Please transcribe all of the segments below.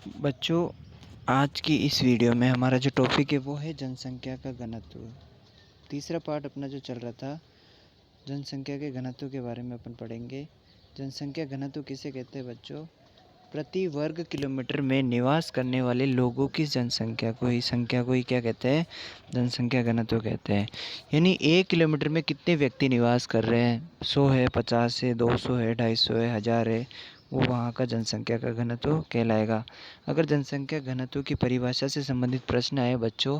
बच्चों, आज की इस वीडियो में हमारा जो टॉपिक है वो है जनसंख्या का घनत्व। तीसरा पार्ट अपना जो चल रहा था, जनसंख्या के घनत्व के बारे में अपन पढ़ेंगे। जनसंख्या घनत्व किसे कहते हैं बच्चों? प्रति वर्ग किलोमीटर में निवास करने वाले लोगों की संख्या को ही क्या कहते हैं? जनसंख्या घनत्व कहते हैं। यानी 1 किलोमीटर में कितने व्यक्ति निवास कर रहे हैं? 100 है, 50 है, 200 है, 250 है, 1000 है, वो वहाँ का जनसंख्या का घनत्व कहलाएगा। अगर जनसंख्या घनत्व की परिभाषा से संबंधित प्रश्न आए बच्चों,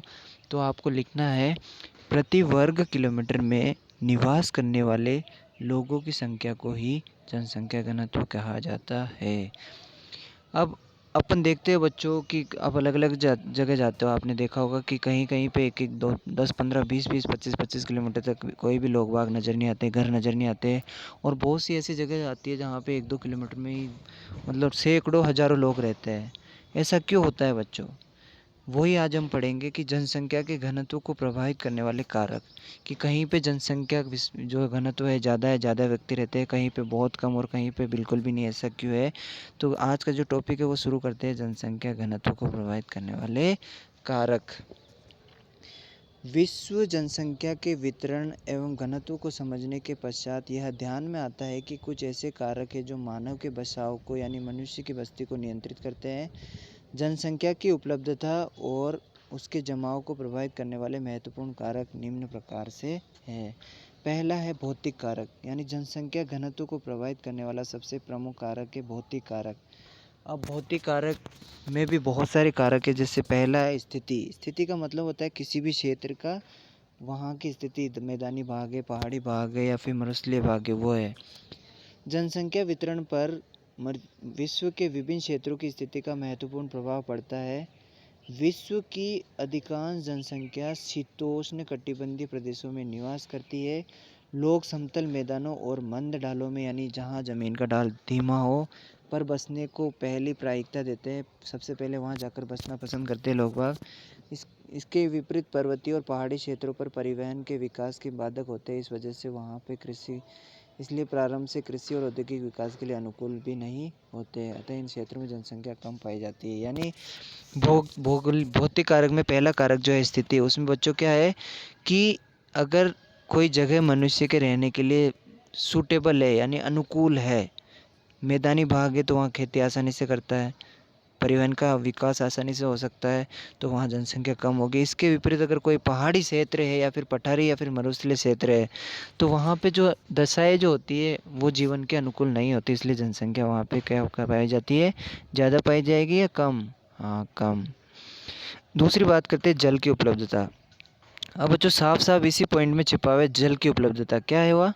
तो आपको लिखना है प्रति वर्ग किलोमीटर में निवास करने वाले लोगों की संख्या को ही जनसंख्या घनत्व कहा जाता है। अब अपन देखते हैं बच्चों कि अब अलग अलग जगह जाते हो, आपने देखा होगा कि कहीं कहीं पे एक एक दो 10 15 20 20 25 25 किलोमीटर तक कोई भी लोग बाग नज़र नहीं आते, घर नज़र नहीं आते। और बहुत सी ऐसी जगह आती है जहाँ पे 1-2 किलोमीटर में ही मतलब सैकड़ों हज़ारों लोग रहते हैं। ऐसा क्यों होता है बच्चों? वही आज हम पढ़ेंगे कि जनसंख्या के घनत्व को प्रभावित करने वाले कारक, कि कहीं पे जनसंख्या जो घनत्व है ज़्यादा व्यक्ति रहते हैं, कहीं पे बहुत कम और कहीं पे बिल्कुल भी नहीं, ऐसा क्यों है? तो आज का जो टॉपिक है वो शुरू करते हैं, जनसंख्या घनत्व को प्रभावित करने वाले कारक। विश्व जनसंख्या के वितरण एवं घनत्व को समझने के पश्चात यह ध्यान में आता है कि कुछ ऐसे कारक हैं जो मानव के बसाव को यानी मनुष्य की बस्ती को नियंत्रित करते हैं। जनसंख्या की उपलब्धता और उसके जमाव को प्रभावित करने वाले महत्वपूर्ण कारक निम्न प्रकार से हैं। पहला है भौतिक कारक, यानी जनसंख्या घनत्व को प्रभावित करने वाला सबसे प्रमुख कारक है भौतिक कारक। अब भौतिक कारक में भी बहुत सारे कारक है, जैसे पहला है स्थिति। स्थिति का मतलब होता है किसी भी क्षेत्र का वहाँ की स्थिति, मैदानी भाग है, पहाड़ी भाग है या फिर मरुस्थलीय भाग है, वो है। जनसंख्या वितरण पर विश्व के विभिन्न क्षेत्रों की स्थिति का महत्वपूर्ण प्रभाव पड़ता है। विश्व की अधिकांश जनसंख्या शीतोष्ण कटिबंधीय प्रदेशों में निवास करती है। लोग समतल मैदानों और मंद ढालों में, यानी जहाँ ज़मीन का ढाल धीमा हो, पर बसने को पहली प्राथमिकता देते हैं। सबसे पहले वहाँ जाकर बसना पसंद करते हैं लोग बाग। इसके विपरीत पर्वतीय और पहाड़ी क्षेत्रों पर परिवहन के विकास के बाधक होते हैं। इस वजह से वहाँ पे इसलिए प्रारंभ से कृषि और औद्योगिक विकास के लिए अनुकूल भी नहीं होते हैं। अतः इन क्षेत्रों में जनसंख्या कम पाई जाती है। यानी भौतिक कारक में पहला कारक जो है स्थिति, उसमें बच्चों क्या है कि अगर कोई जगह मनुष्य के रहने के लिए सूटेबल है यानी अनुकूल है, मैदानी भाग है तो वहाँ खेती आसानी से करता है, परिवहन का विकास आसानी से हो सकता है, तो वहाँ जनसंख्या कम होगी। इसके विपरीत अगर कोई पहाड़ी क्षेत्र है या फिर पठारी या फिर मरुस्थलीय क्षेत्र है, तो वहाँ पे जो दशाएं जो होती है वो जीवन के अनुकूल नहीं होती, इसलिए जनसंख्या वहाँ पे क्या पाई जाती है? ज़्यादा पाई जाएगी या कम? हाँ, कम। दूसरी बात करते हैं जल की उपलब्धता। अब बच्चों साफ साफ इसी पॉइंट में छिपा हुआ है जल की उपलब्धता। क्या है वह?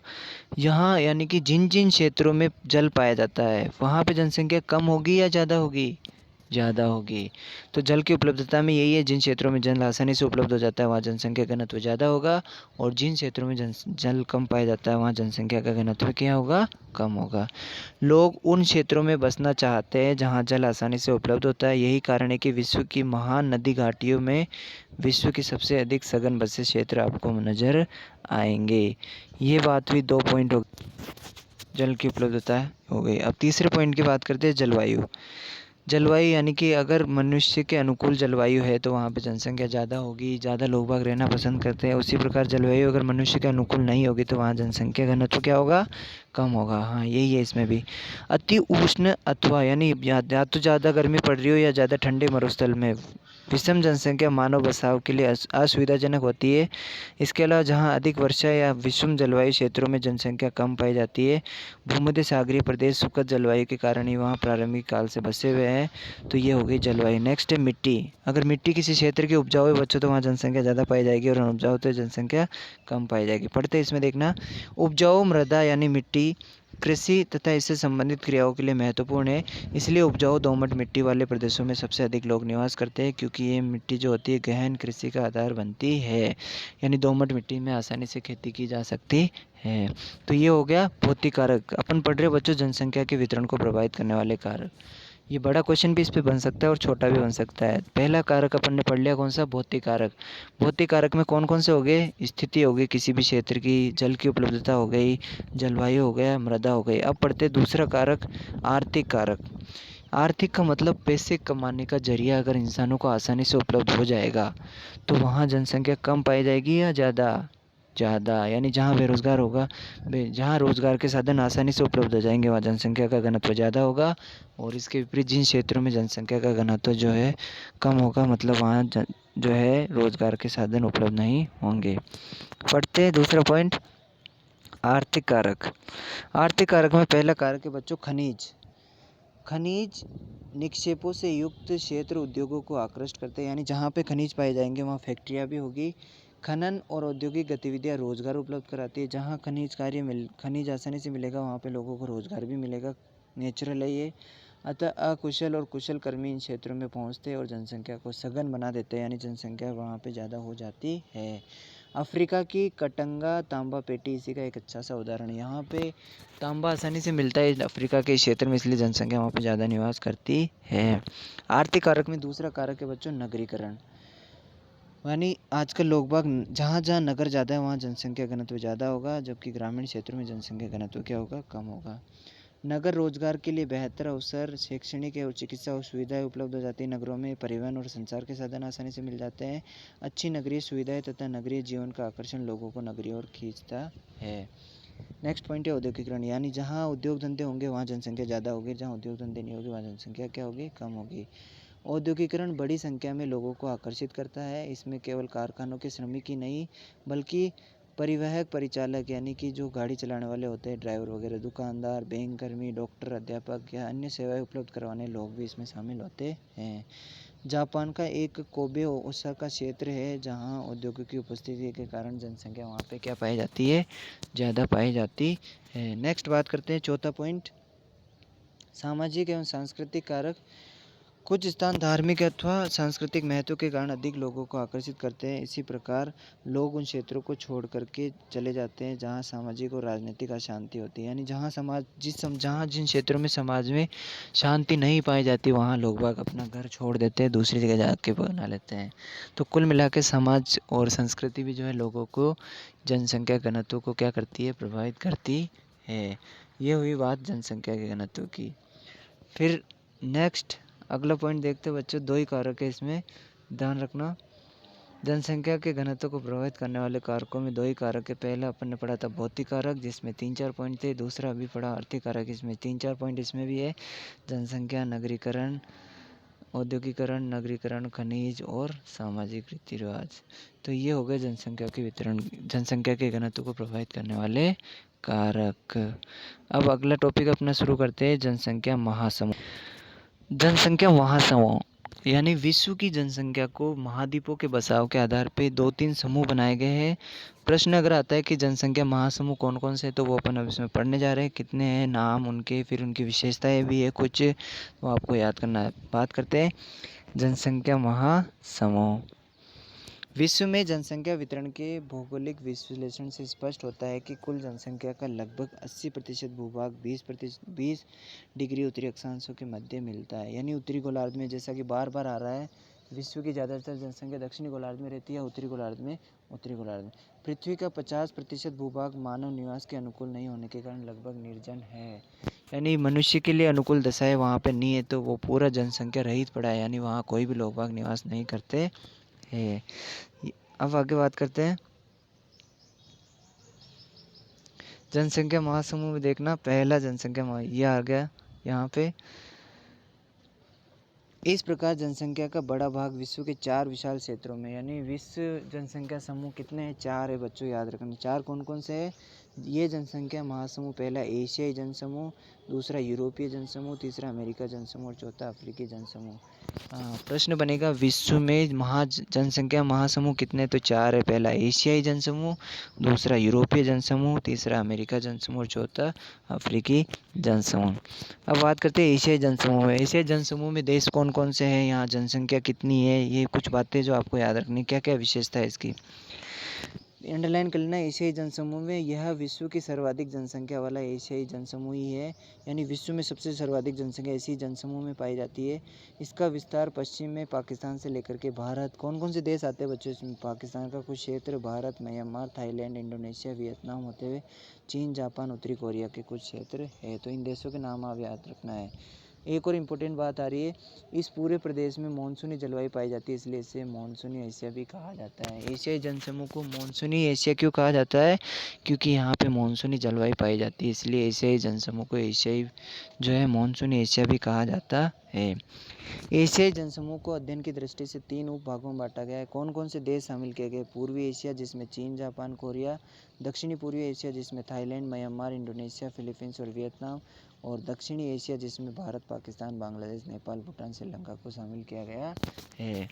यहाँ यानी कि जिन जिन क्षेत्रों में जल पाया जाता है वहाँ पे जनसंख्या कम होगी या ज़्यादा होगी? ज़्यादा होगी। तो जल की उपलब्धता में यही है, जिन क्षेत्रों में जल आसानी से उपलब्ध हो जाता है वहाँ जनसंख्या घनत्व ज़्यादा होगा, और जिन क्षेत्रों में जल कम पाया जाता है वहाँ जनसंख्या का घनत्व क्या होगा? कम होगा। लोग उन क्षेत्रों में बसना चाहते हैं जहाँ जल आसानी से उपलब्ध होता है। यही कारण है कि विश्व की महान नदी घाटियों में विश्व की सबसे अधिक सघन बसे क्षेत्र आपको नज़र आएंगे। ये बात हुई 2 पॉइंट हो, जल की उपलब्धता हो गई। अब तीसरे पॉइंट की बात करते हैं जलवायु। जलवायु यानी कि अगर मनुष्य के अनुकूल जलवायु है तो वहाँ पे जनसंख्या ज़्यादा होगी, ज़्यादा लोग बाग रहना पसंद करते हैं। उसी प्रकार जलवायु अगर मनुष्य के अनुकूल नहीं होगी तो वहाँ जनसंख्या घनत्व क्या होगा? कम होगा। हाँ, यही है इसमें भी। अति उष्ण अथवा यानी या तो ज़्यादा गर्मी पड़ रही हो या ज़्यादा ठंडे मरुस्थल में विषम जनसंख्या मानव बसाव के लिए असुविधाजनक होती है। इसके अलावा जहाँ अधिक वर्षा या विषम जलवायु क्षेत्रों में जनसंख्या कम पाई जाती है। भूमध्य सागरीय प्रदेश सुखद जलवायु के कारण ही वहाँ प्रारंभिक काल से बसे हुए हैं। तो ये हो गई जलवायु। नेक्स्ट है मिट्टी। अगर मिट्टी किसी क्षेत्र की उपजाऊ है बच्चों तो वहाँ जनसंख्या ज़्यादा पाई जाएगी, और अनउपजाऊ तो जनसंख्या कम पाई जाएगी। पढ़ते इसमें देखना, उपजाऊ मृदा यानी मिट्टी कृषि तथा इससे संबंधित क्रियाओं के लिए महत्वपूर्ण है। इसलिए उपजाऊ दोमट मिट्टी वाले प्रदेशों में सबसे अधिक लोग निवास करते हैं, क्योंकि ये मिट्टी जो होती है गहन कृषि का आधार बनती है। यानी दोमट मिट्टी में आसानी से खेती की जा सकती है। तो ये हो गया भौतिक कारक। अपन पढ़ रहे बच्चों जनसंख्या के वितरण को प्रभावित करने वाले कारक। ये बड़ा क्वेश्चन भी इस पे बन सकता है और छोटा भी बन सकता है। पहला कारक अपन ने पढ़ लिया, कौन सा? भौतिक कारक। भौतिक कारक में कौन कौन से हो गए? स्थिति हो गई किसी भी क्षेत्र की, जल की उपलब्धता हो गई, जलवायु हो गया, मृदा हो गई। अब पढ़ते दूसरा कारक, आर्थिक कारक। आर्थिक का मतलब पैसे कमाने का जरिया अगर इंसानों को आसानी से उपलब्ध हो जाएगा तो वहाँ जनसंख्या कम पाई जाएगी या ज़्यादा? ज़्यादा। यानी जहाँ बेरोज़गार होगा, जहाँ रोज़गार के साधन आसानी से उपलब्ध हो जाएंगे वहाँ जनसंख्या का घनत्व ज़्यादा होगा, और इसके विपरीत जिन क्षेत्रों में जनसंख्या का घनत्व जो है कम होगा, मतलब वहाँ जो है रोज़गार के साधन उपलब्ध नहीं होंगे। पढ़ते हैं दूसरा पॉइंट, आर्थिक कारक। आर्थिक कारक में पहला कारक है बच्चों खनिज। खनिज निक्षेपों से युक्त क्षेत्र उद्योगों को आकृष्ट करते हैं, यानी जहाँ पे खनिज पाए जाएंगे वहाँ फैक्ट्रियाँ भी होगी। खनन और औद्योगिक गतिविधियाँ रोजगार उपलब्ध कराती है, जहाँ खनिज आसानी से मिलेगा वहाँ पे लोगों को रोजगार भी मिलेगा, नेचुरल है ये। अतः अकुशल और कुशल कर्मी इन क्षेत्रों में पहुँचते हैं और जनसंख्या को सघन बना देते हैं, यानी जनसंख्या वहाँ पे ज़्यादा हो जाती है। अफ्रीका की कटंगा तांबा पेटी इसी का एक अच्छा सा उदाहरण है। यहाँ पे तांबा आसानी से मिलता है अफ्रीका के क्षेत्र में, इसलिए जनसंख्या वहाँ पे ज़्यादा निवास करती है। आर्थिक कारक में दूसरा कारक है बच्चों नगरीकरण, यानी आजकल लोग बाग जहाँ जहाँ नगर ज़्यादा है वहाँ जनसंख्या घनत्व ज़्यादा होगा, जबकि ग्रामीण क्षेत्रों में जनसंख्या घनत्व क्या होगा? कम होगा। नगर रोजगार के लिए बेहतर अवसर, शैक्षणिक और चिकित्सा सुविधाएं उपलब्ध हो जाती है। नगरों में परिवहन और संचार के साधन आसानी से मिल जाते हैं। अच्छी नगरीय सुविधाएं तथा नगरीय जीवन का आकर्षण लोगों को नगरी ओर खींचता है। नेक्स्ट पॉइंट है औद्योगिकरण, यानी जहाँ उद्योग धंधे होंगे वहाँ जनसंख्या ज़्यादा होगी, जहाँ उद्योग धंधे नहीं होगी वहाँ जनसंख्या क्या होगी? कम होगी। औद्योगिकरण बड़ी संख्या में लोगों को आकर्षित करता है। इसमें केवल कारखानों के श्रमिक ही नहीं बल्कि परिवहक, परिचालक यानी कि जो गाड़ी चलाने वाले होते हैं, ड्राइवर वगैरह, दुकानदार, बैंक कर्मी, डॉक्टर, अध्यापक या अन्य सेवाएं उपलब्ध करवाने लोग भी इसमें शामिल होते हैं। जापान का एक कोबे ओसाका क्षेत्र है जहां उद्योगों की उपस्थिति के कारण जनसंख्या वहां पे क्या पाई जाती है? ज़्यादा पाई जाती है। नेक्स्ट बात करते हैं चौथा पॉइंट, सामाजिक एवं सांस्कृतिक कारक। कुछ स्थान धार्मिक अथवा सांस्कृतिक महत्व के कारण अधिक लोगों को आकर्षित करते हैं। इसी प्रकार लोग उन क्षेत्रों को छोड़ करके चले जाते हैं जहां सामाजिक और राजनीतिक अशांति होती है, यानी जहां जिन क्षेत्रों में समाज में शांति नहीं पाई जाती वहां लोग बाग अपना घर छोड़ देते हैं, दूसरी जगह जाके बना लेते हैं। तो कुल मिला के समाज और संस्कृति भी जो है लोगों को जनसंख्या घनत्व को क्या करती है? प्रभावित करती है। ये हुई बात जनसंख्या के घनत्व की। फिर नेक्स्ट अगला पॉइंट देखते हैं बच्चों, 2 ही कारक है इसमें, ध्यान रखना। जनसंख्या के घनत्व को प्रभावित करने वाले कारकों में 2 ही कारक है। पहला अपन ने पढ़ा था भौतिक कारक जिसमें 3-4 पॉइंट थे, दूसरा अभी पढ़ा आर्थिक कारक, इसमें 3-4 पॉइंट इसमें भी है। जनसंख्या, नगरीकरण, औद्योगिकरण, नगरीकरण, खनिज और सामाजिक रीति रिवाज। तो ये हो गए जनसंख्या के घनत्व को प्रभावित करने वाले कारक। अब अगला टॉपिक अपना शुरू करते हैं, जनसंख्या महासमूह। जनसंख्या महासमूह यानी विश्व की जनसंख्या को महाद्वीपों के बसाव के आधार पर 2-3 समूह बनाए गए हैं। प्रश्न अगर आता है कि जनसंख्या महासमूह कौन कौन से, तो वो अपन अब इसमें पढ़ने जा रहे हैं। कितने हैं, नाम उनके, फिर उनकी विशेषताएं भी है कुछ, तो आपको याद करना है। बात करते हैं जनसंख्या महासमूह। विश्व में जनसंख्या वितरण के भौगोलिक विश्लेषण से स्पष्ट होता है कि कुल जनसंख्या का लगभग 80% भूभाग 20 डिग्री उत्तरी अक्षांशों के मध्य मिलता है, यानी उत्तरी गोलार्ध में, जैसा कि बार बार आ रहा है, विश्व की ज़्यादातर जनसंख्या दक्षिणी गोलार्ध में रहती है, उत्तरी गोलार्ध में पृथ्वी का 50% भूभाग मानव निवास के अनुकूल नहीं होने के कारण लगभग निर्जन है, यानी मनुष्य के लिए अनुकूल दशाएं वहाँ पे नहीं है, तो वो पूरा जनसंख्या रहित पड़ा है, यानी वहाँ कोई भी लोग बाग निवास नहीं करते है। अब आगे बात करते हैं जनसंख्या महासमूह में। देखना पहला जनसंख्या ये आ गया यहाँ पे। इस प्रकार जनसंख्या का बड़ा भाग विश्व के 4 विशाल क्षेत्रों में, यानी विश्व जनसंख्या समूह कितने हैं? 4 है बच्चों, याद रखना। 4 कौन कौन से है ये जनसंख्या महासमूह? पहला एशियाई जनसमूह, दूसरा यूरोपीय जनसमूह, तीसरा अमेरिका जनसमूह और चौथा अफ्रीकी जनसमूह। प्रश्न बनेगा विश्व में जनसंख्या महासमूह कितने? तो 4 है। पहला एशियाई जनसमूह, दूसरा यूरोपीय जनसमूह, तीसरा अमेरिका जनसमूह और चौथा अफ्रीकी जनसमूह। अब बात करते हैं एशियाई जनसमूह में। एशियाई जनसमूह में देश कौन कौन से हैं, यहाँ जनसंख्या कितनी है, ये कुछ बातें जो आपको याद रखनी, क्या क्या विशेषता है इसकी, अंडरलाइन कर लेना। एशियाई जनसमूह में यह विश्व की सर्वाधिक जनसंख्या वाला एशियाई जनसमूह ही है, यानी विश्व में सबसे सर्वाधिक जनसंख्या इसी जनसमूह में पाई जाती है। इसका विस्तार पश्चिम में पाकिस्तान से लेकर के भारत, कौन कौन से देश आते हैं बच्चों इसमें? पाकिस्तान का कुछ क्षेत्र, Bharat, Myanmar, Thailand, Indonesia, Vietnam होते हुए चीन, जापान, उत्तरी कोरिया के कुछ क्षेत्र है। तो इन देशों के नाम आप याद रखना है। एक और इम्पोर्टेंट बात आ रही है, इस पूरे प्रदेश में मानसूनी जलवायु पाई जाती है, इसलिए इसे मानसूनी एशिया भी कहा जाता है। एशियाई जनसमूह को मानसूनी एशिया क्यों कहा जाता है? क्योंकि यहाँ पे मानसूनी जलवायु पाई जाती है, इसलिए एशियाई जनसमूह को एशियाई जो है मानसूनी एशिया भी कहा जाता है। एशियाई जनसमूह को अध्ययन की दृष्टि से 3 उपभागों में बांटा गया है। कौन कौन से देश शामिल किए गए? पूर्वी एशिया जिसमें चीन, जापान, कोरिया, दक्षिणी पूर्वी एशिया जिसमें थाईलैंड, म्यांमार, इंडोनेशिया, फिलीपींस और वियतनाम, और दक्षिणी एशिया जिसमें भारत, पाकिस्तान, बांग्लादेश, नेपाल, भूटान, श्रीलंका को शामिल किया गया है।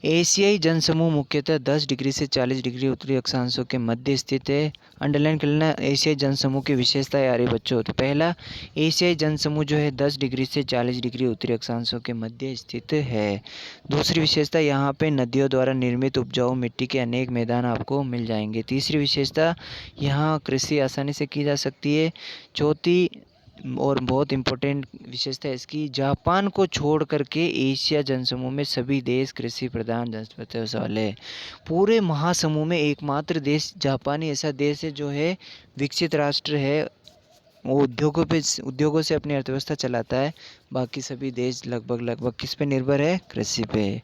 एशियाई जनसमूह मुख्यतः 10 डिग्री से 40 डिग्री उत्तरी अक्षांशों के मध्य स्थित है। अंडरलाइन कर लेना एशियाई जनसमूह की विशेषताएं आ रही बच्चों। तो पहला, एशियाई जनसमूह जो है 10 डिग्री से 40 डिग्री उत्तरी अक्षांशों के मध्य स्थित है। दूसरी विशेषता, यहाँ पे नदियों द्वारा निर्मित उपजाऊ मिट्टी के अनेक मैदान आपको मिल जाएंगे। तीसरी विशेषता, यहाँ कृषि आसानी से की जा सकती है। चौथी और बहुत इम्पोर्टेंट विशेषता है इसकी, जापान को छोड़ करके एशिया जनसमूह में सभी देश कृषि प्रधान जनसंख्या वाले हैं। पूरे महासमूह में एकमात्र देश जापान ही ऐसा देश है जो है विकसित राष्ट्र है, वो उद्योगों से अपनी अर्थव्यवस्था चलाता है। बाकी सभी देश लगभग किस पे निर्भर है? कृषि पे।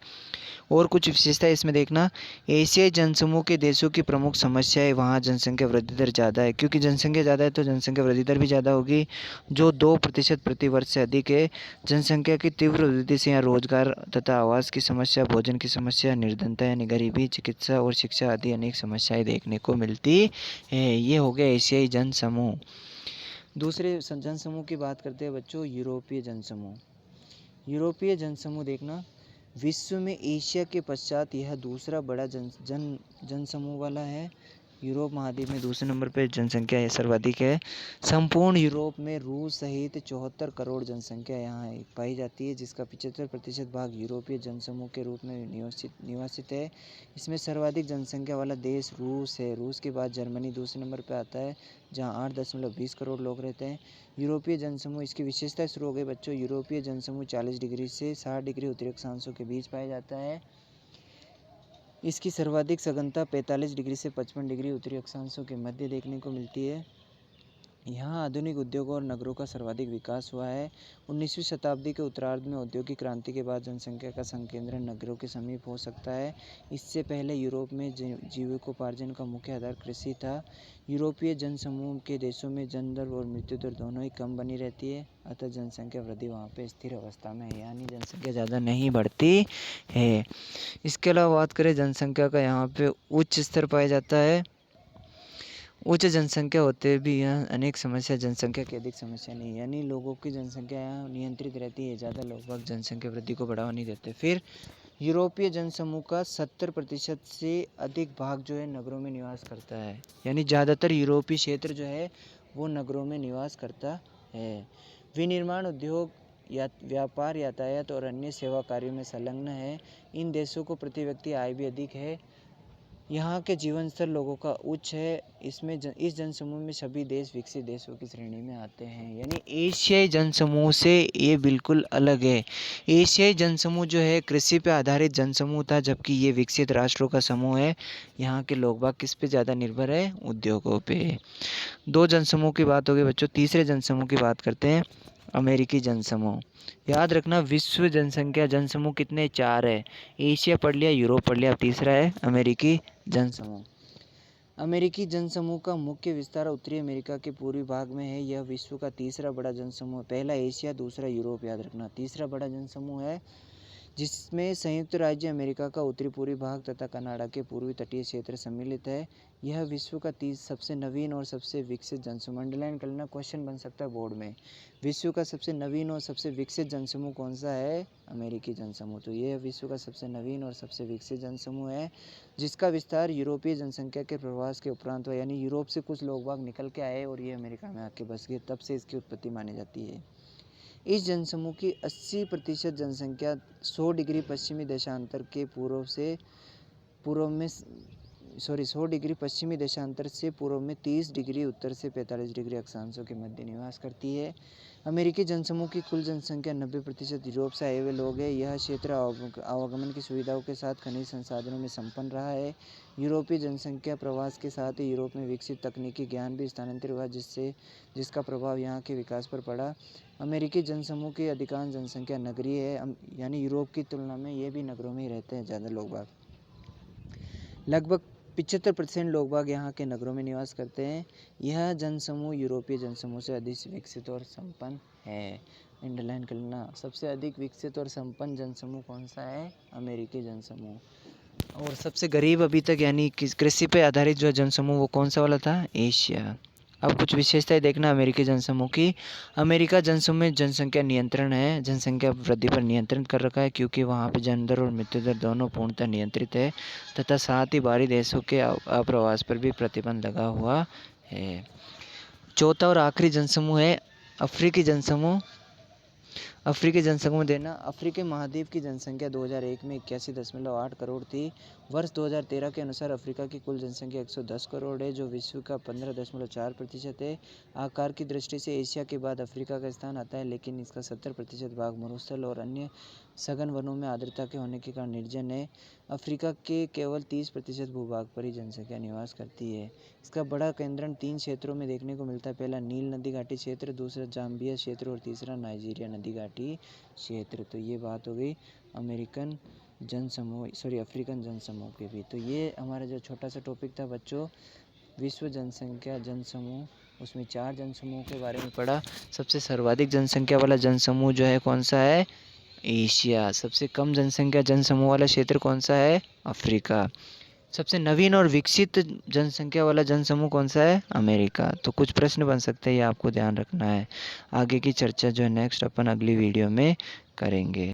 और कुछ विशेषता इसमें देखना, एशियाई जनसमूह के देशों की प्रमुख समस्या है वहाँ जनसंख्या वृद्धि दर ज़्यादा है, क्योंकि जनसंख्या ज़्यादा है तो जनसंख्या वृद्धि दर भी ज़्यादा होगी, जो 2% प्रति वर्ष से अधिक है। जनसंख्या की तीव्र वृद्धि से यहाँ रोजगार तथा आवास की समस्या, भोजन की समस्या, निर्धनता यानी गरीबी, चिकित्सा और शिक्षा आदि अनेक समस्याएं देखने को मिलती है। ये हो गया एशियाई जनसमूह। दूसरे जनसमूह की बात करते हैं बच्चों, यूरोपीय जनसमूह। यूरोपीय जनसमूह देखना, विश्व में एशिया के पश्चात यह दूसरा बड़ा जनसमूह वाला है। यूरोप महाद्वीप में दूसरे नंबर पर जनसंख्या है, सर्वाधिक है। संपूर्ण यूरोप में रूस सहित 74 करोड़ जनसंख्या यहाँ पाई जाती है, जिसका 75% भाग यूरोपीय जनसमूह के रूप में निवासित है। इसमें सर्वाधिक जनसंख्या वाला देश रूस है। रूस के बाद जर्मनी दूसरे नंबर पर आता है, जहाँ 8.20 करोड़ लोग रहते हैं। यूरोपीय जनसमूह, इसकी विशेषता शुरू हो गई बच्चों। यूरोपीय जनसमूह 40 डिग्री से 60 डिग्री उत्तरी अक्षांशों के बीच पाया जाता है। इसकी सर्वाधिक सघनता 45 डिग्री से 55 डिग्री उत्तरी अक्षांशों के मध्य देखने को मिलती है। यहाँ आधुनिक उद्योगों और नगरों का सर्वाधिक विकास हुआ है। 19वीं शताब्दी के उत्तरार्ध में औद्योगिक क्रांति के बाद जनसंख्या का संकेंद्रण नगरों के समीप हो सकता है। इससे पहले यूरोप में जीविकोपार्जन का मुख्य आधार कृषि था। यूरोपीय जनसमूह के देशों में जन्म दर और मृत्यु दर दोनों ही कम बनी रहती है, अतः जनसंख्या वृद्धि वहाँ पे स्थिर अवस्था में है, यानी जनसंख्या ज़्यादा नहीं बढ़ती है। इसके अलावा बात करें जनसंख्या का, यहाँ पे उच्च स्तर पाया जाता है। उच्च जनसंख्या होते भी यहाँ अनेक समस्या जनसंख्या की अधिक समस्या नहीं, यानी लोगों की जनसंख्या यहाँ नियंत्रित रहती है, ज़्यादा लोग जनसंख्या वृद्धि को बढ़ावा नहीं देते। फिर यूरोपीय जनसमूह का 70% से अधिक भाग जो है नगरों में निवास करता है, यानी ज़्यादातर यूरोपीय क्षेत्र जो है वो नगरों में निवास करता है। विनिर्माण उद्योग या व्यापार, यातायात और अन्य सेवा कार्यों में संलग्न है। इन देशों को प्रति व्यक्ति आय भी अधिक है। यहाँ के जीवन स्तर लोगों का उच्च है। इस जनसमूह में सभी देश विकसित देशों की श्रेणी में आते हैं, यानी एशियाई जनसमूह से ये बिल्कुल अलग है। एशियाई जनसमूह जो है कृषि पे आधारित जनसमूह था, जबकि ये विकसित राष्ट्रों का समूह है। यहाँ के लोग बाग किस पे ज़्यादा निर्भर है? उद्योगों पे। 2 जनसमूह की बात हो गई बच्चों। तीसरे जनसमूह की बात करते हैं, अमेरिकी जनसमूह। याद रखना विश्व जनसंख्या जनसमूह कितने? 4 है। एशिया पढ़ लिया, यूरोप पढ़ लिया, अब तीसरा है अमेरिकी जनसमूह। अमेरिकी जनसमूह का मुख्य विस्तार उत्तरी अमेरिका के पूर्वी भाग में है। यह विश्व का तीसरा बड़ा जनसमूह, पहला एशिया, दूसरा यूरोप, याद रखना तीसरा बड़ा जनसमूह है, जिसमें संयुक्त राज्य अमेरिका का उत्तरी पूर्वी भाग तथा कनाडा के पूर्वी तटीय क्षेत्र सम्मिलित है। यह विश्व का सबसे नवीन और सबसे विकसित जनसमूह, अंडरलाइन कर लेना, क्वेश्चन बन सकता है बोर्ड में। विश्व का सबसे नवीन और सबसे विकसित जनसमूह कौन सा है? अमेरिकी जनसमूह। तो यह विश्व का सबसे नवीन और सबसे विकसित जनसमूह है, जिसका विस्तार यूरोपीय जनसंख्या के प्रवास के उपरांत हुआ, यानी यूरोप से कुछ लोग बाग निकल के आए और ये अमेरिका में आके बस गए, तब से इसकी उत्पत्ति मानी जाती है। इस जनसमूह की 80% जनसंख्या 100 डिग्री पश्चिमी देशांतर से पूर्व में 30 डिग्री उत्तर से 45 डिग्री अक्षांशों के मध्य निवास करती है। अमेरिकी जनसमूह की कुल जनसंख्या 90% यूरोप से आए हुए लोग हैं। यह क्षेत्र आवागमन की सुविधाओं के साथ खनिज संसाधनों में संपन्न रहा है। यूरोपीय जनसंख्या प्रवास के साथ ही यूरोप में विकसित तकनीकी ज्ञान भी स्थानांतरित हुआ, जिसका प्रभाव यहाँ के विकास पर पड़ा। अमेरिकी जनसमूह की अधिकांश जनसंख्या नगरीय है, यानी यूरोप की तुलना में ये भी नगरों में ही रहते हैं ज़्यादा लोग बाग। लगभग 75% लोग बाग यहाँ के नगरों में निवास करते हैं। यह जनसमूह यूरोपीय जनसमूह से अधिक विकसित और संपन्न है। अंडरलाइन कर लेना। सबसे अधिक विकसित और संपन्न जनसमूह कौन सा है? अमेरिकी जनसमूह। और सबसे गरीब अभी तक यानी कृषि पे आधारित जो जनसमूह वो कौन सा वाला था? एशिया। अब कुछ विशेषताएं देखना अमेरिकी जनसमूह की। अमेरिका जनसमूह में जनसंख्या नियंत्रण है, जनसंख्या वृद्धि पर नियंत्रण कर रखा है क्योंकि वहाँ पे जन्म दर और मृत्यु दर दोनों पूर्णतः नियंत्रित है, तथा साथ ही बाहरी देशों के अप्रवास पर भी प्रतिबंध लगा हुआ है। चौथा और आखिरी जनसमूह है अफ्रीकी जनसमूह। अफ्रीकी जनसमूह देना। अफ्रीकी महाद्वीप की जनसंख्या 2001 में 81.8 करोड़ थी। वर्ष 2013 के अनुसार अफ्रीका की कुल जनसंख्या 110 करोड़ है, जो विश्व का 15.4% है। आकार की दृष्टि से एशिया के बाद अफ्रीका का स्थान आता है, लेकिन इसका 70% भाग मरुस्थल और अन्य सघन वनों में आर्द्रता के होने के कारण निर्जन है। अफ्रीका के केवल 30% भूभाग पर ही जनसंख्या निवास करती है। इसका बड़ा केंद्रण 3 क्षेत्रों में देखने को मिलता है। पहला नील नदी घाटी क्षेत्र, दूसरा जाम्बिया क्षेत्र और तीसरा नाइजीरिया नदी घाटी क्षेत्र। तो ये बात हो गई अफ्रीकन जनसमूह की भी। तो ये हमारा जो छोटा सा टॉपिक था बच्चों, विश्व जनसंख्या जनसमूह, उसमें 4 जनसमूह के बारे में पढ़ा। सबसे सर्वाधिक जनसंख्या वाला जनसमूह जो है कौन सा है? एशिया। सबसे कम जनसंख्या जनसमूह वाला क्षेत्र कौन सा है? अफ्रीका। सबसे नवीन और विकसित जनसंख्या वाला जनसमूह कौन सा है? अमेरिका। तो कुछ प्रश्न बन सकते हैं, ये आपको ध्यान रखना है। आगे की चर्चा जो है नेक्स्ट अपन अगली वीडियो में करेंगे।